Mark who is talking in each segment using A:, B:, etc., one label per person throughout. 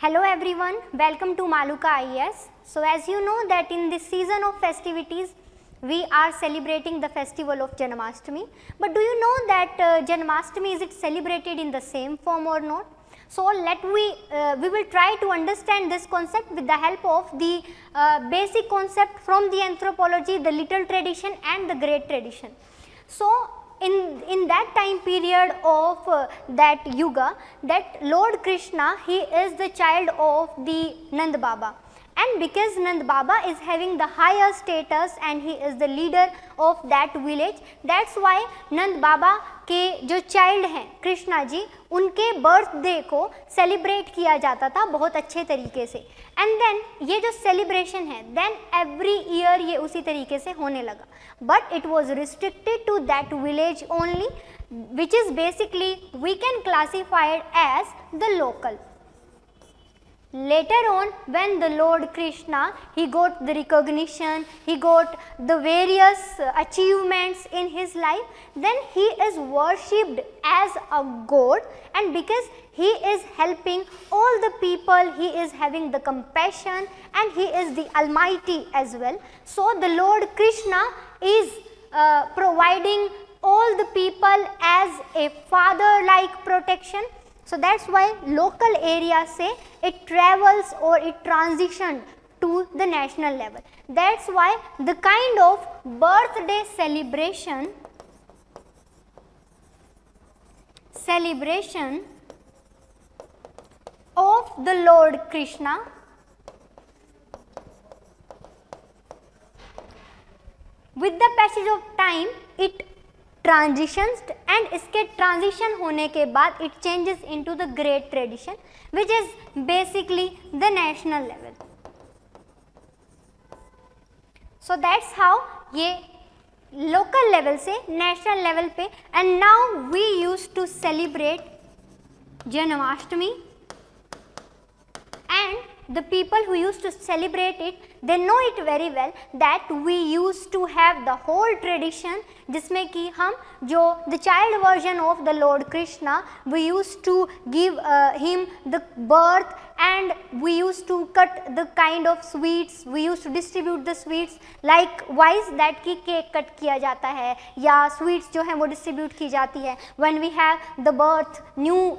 A: Hello everyone, welcome to Maluka IAS. So as you know that in this season of festivities, we are celebrating the festival of Janmashtami. But do you know that Janmashtami, is it celebrated in the same form or not? So we will try to understand this concept with the help of the basic concept from the anthropology, the little tradition and the great tradition. So in that time period of that yuga, that Lord Krishna, he is the child of the Nand Baba, and because Nand Baba is having the higher status and he is the leader of that village, that's why Nand Baba के जो child हैं कृष्णा जी, उनके birthday को celebrate किया जाता था बहुत अच्छे तरीके से. एंड देन ये जो सेलिब्रेशन है देन एवरी ईयर ये उसी तरीके से होने लगा, but it was restricted to that village only, which is basically we can classified as the local. Later on, when the Lord Krishna, he got the recognition, he got the various achievements in his life, then he is worshipped as a god, and because he is helping all the people, he is having the compassion and he is the Almighty as well. So the Lord Krishna is providing all the people as a father-like protection. So that's why local area say it travels or it transitioned to the national level. That's why the kind of birthday celebration of the Lord Krishna with the passage of time it transitions, and इसके transition होने के बाद it changes into the great tradition, which is basically the national level. So that's how ये local level से national level पे, and now we used to celebrate Janmashtami, and the people who used to celebrate it, they know it very well that we used to have the whole tradition जिसमें कि हम जो the child version of the Lord Krishna, we used to give him the birth, and we used to cut the kind of sweets, we used to distribute the sweets likewise that कि cake cut किया जाता है या sweets जो हैं वो distribute की जाती है when we have the new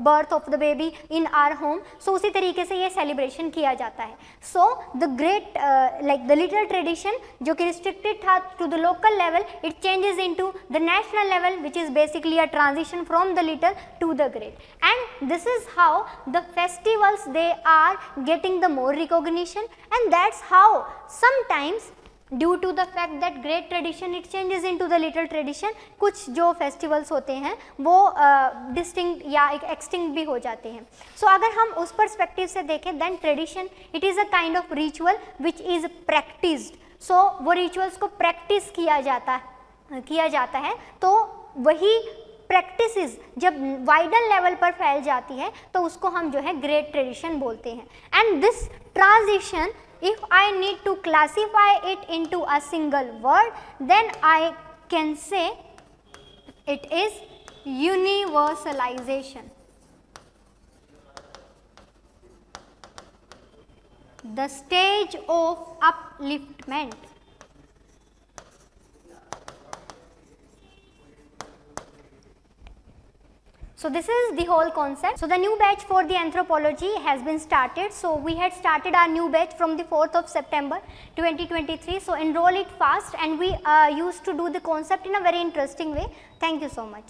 A: birth of the baby in our home. So उसी तरीके से ये celebration किया जाता है. So the great like the little tradition जो कि restricted था to the local level, it changes into the national level, which is basically a transition from the little to the great. And this is how the festivals, they are getting the more recognition, and that's how sometimes due to the fact that great tradition it changes into the little tradition, कुछ जो festivals होते हैं वो distinct या extinct भी हो जाते हैं. So अगर हम उस perspective से देखें, then tradition it is a kind of ritual which is practiced. So वो rituals को practice किया जाता है, तो वही प्रैक्टिसेस जब वाइडर लेवल पर फैल जाती है तो उसको हम जो है ग्रेट ट्रेडिशन बोलते हैं. And this transition, if I need to classify it into a single word, then I can say it is universalization. The stage of upliftment. So this is the whole concept. So the new batch for the anthropology has been started. So we had started our new batch from the 4th of September 2023. So enroll it fast, and we used to do the concept in a very interesting way. Thank you so much.